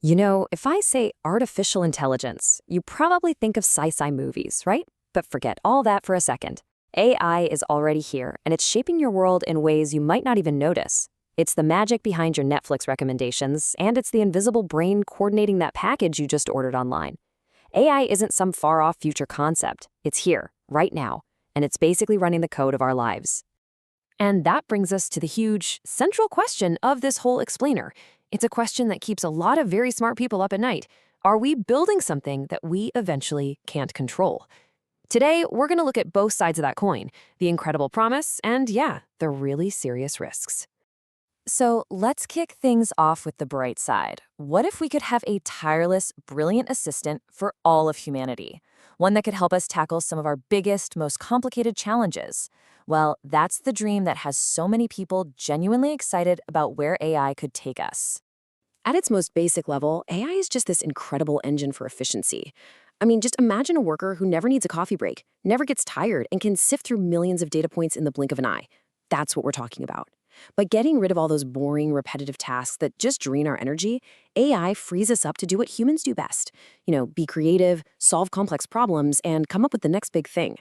You know, if I say artificial intelligence, you probably think of sci-fi movies, right? But forget all that for a second. AI is already here, and it's shaping your world in ways you might not even notice. It's the magic behind your Netflix recommendations, and it's the invisible brain coordinating that package you just ordered online. AI isn't some far-off future concept. It's here, right now, and it's basically running the code of our lives. And that brings us to the huge, central question of this whole explainer. It's a question that keeps a lot of very smart people up at night. Are we building something that we eventually can't control? Today, we're going to look at both sides of that coin, the incredible promise and, yeah, the really serious risks. So let's kick things off with the bright side. What if we could have a tireless, brilliant assistant for all of humanity? One that could help us tackle some of our biggest, most complicated challenges. Well, that's the dream that has so many people genuinely excited about where AI could take us. At its most basic level, AI is just this incredible engine for efficiency. I mean, just imagine a worker who never needs a coffee break, never gets tired, and can sift through millions of data points in the blink of an eye. That's what we're talking about. But getting rid of all those boring, repetitive tasks that just drain our energy, AI frees us up to do what humans do best. Be creative, solve complex problems, and come up with the next big thing.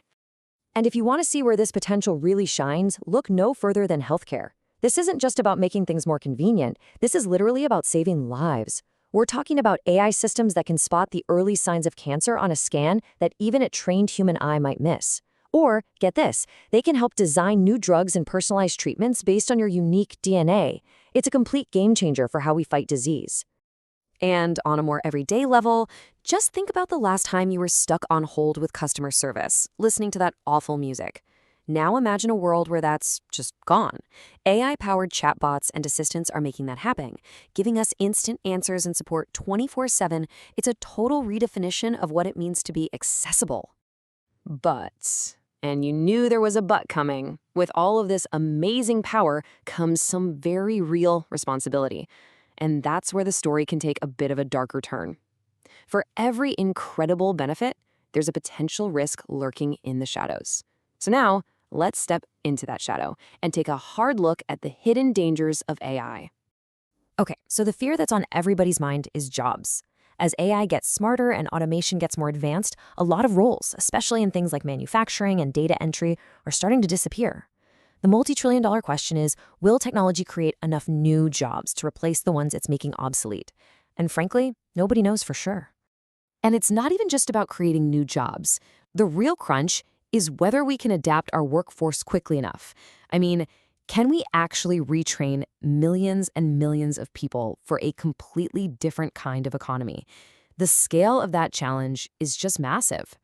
And if you want to see where this potential really shines, look no further than healthcare. This isn't just about making things more convenient. This is literally about saving lives. We're talking about AI systems that can spot the early signs of cancer on a scan that even a trained human eye might miss. Or, get this, they can help design new drugs and personalized treatments based on your unique DNA. It's a complete game changer for how we fight disease. And on a more everyday level, just think about the last time you were stuck on hold with customer service, listening to that awful music. Now imagine a world where that's just gone. AI-powered chatbots and assistants are making that happen, giving us instant answers and support 24/7. It's a total redefinition of what it means to be accessible. But, and you knew there was a but coming, with all of this amazing power comes some very real responsibility. And that's where the story can take a bit of a darker turn. For every incredible benefit, there's a potential risk lurking in the shadows. So now, let's step into that shadow and take a hard look at the hidden dangers of AI. Okay, so the fear that's on everybody's mind is jobs. As AI gets smarter and automation gets more advanced, a lot of roles, especially in things like manufacturing and data entry, are starting to disappear. The multi-trillion-dollar question is, will technology create enough new jobs to replace the ones it's making obsolete? And frankly, nobody knows for sure. And it's not even just about creating new jobs. The real crunch is whether we can adapt our workforce quickly enough. I mean, can we actually retrain millions and millions of people for a completely different kind of economy? The scale of that challenge is just massive.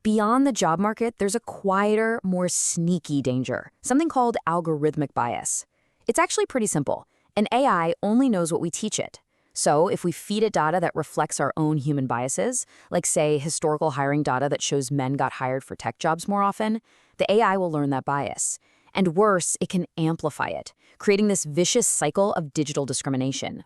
Beyond the job market, there's a quieter, more sneaky danger, something called algorithmic bias. It's actually pretty simple. An AI only knows what we teach it. So if we feed it data that reflects our own human biases, like say historical hiring data that shows men got hired for tech jobs more often, the AI will learn that bias. And worse, it can amplify it, creating this vicious cycle of digital discrimination.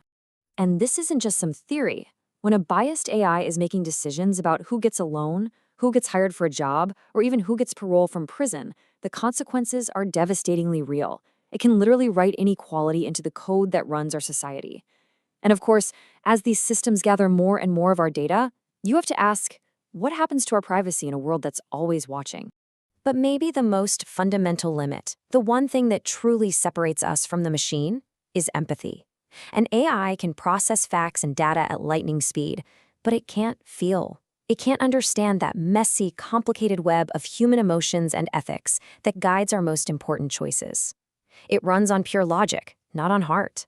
And this isn't just some theory. When a biased AI is making decisions about who gets a loan, who gets hired for a job, or even who gets parole from prison, the consequences are devastatingly real. It can literally write inequality into the code that runs our society. And of course, as these systems gather more and more of our data, you have to ask, what happens to our privacy in a world that's always watching? But maybe the most fundamental limit, the one thing that truly separates us from the machine, is empathy. An AI can process facts and data at lightning speed, but it can't feel. It can't understand that messy, complicated web of human emotions and ethics that guides our most important choices. It runs on pure logic, not on heart.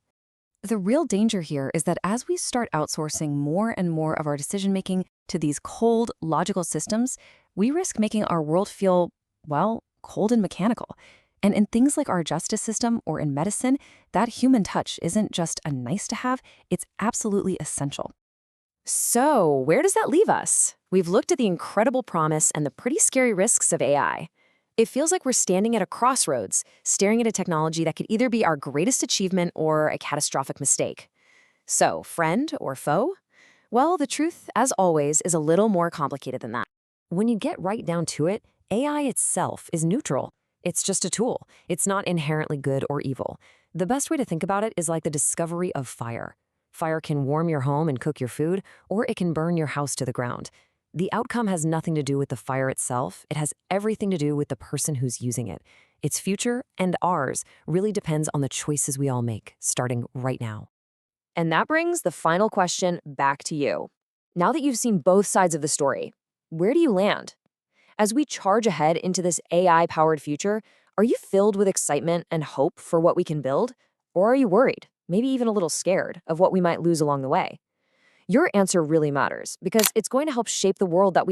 The real danger here is that as we start outsourcing more and more of our decision-making to these cold, logical systems, we risk making our world feel, well, cold and mechanical. And in things like our justice system or in medicine, that human touch isn't just a nice to have, it's absolutely essential. So, where does that leave us? We've looked at the incredible promise and the pretty scary risks of AI. It feels like we're standing at a crossroads, staring at a technology that could either be our greatest achievement or a catastrophic mistake. So, friend or foe? Well, the truth, as always, is a little more complicated than that. When you get right down to it, AI itself is neutral. It's just a tool. It's not inherently good or evil. The best way to think about it is like the discovery of fire. Fire can warm your home and cook your food, or it can burn your house to the ground. The outcome has nothing to do with the fire itself. It has everything to do with the person who's using it. Its future and ours really depends on the choices we all make, starting right now. And that brings the final question back to you. Now that you've seen both sides of the story, where do you land? As we charge ahead into this AI-powered future, are you filled with excitement and hope for what we can build? Or are you worried, maybe even a little scared, of what we might lose along the way? Your answer really matters because it's going to help shape the world that we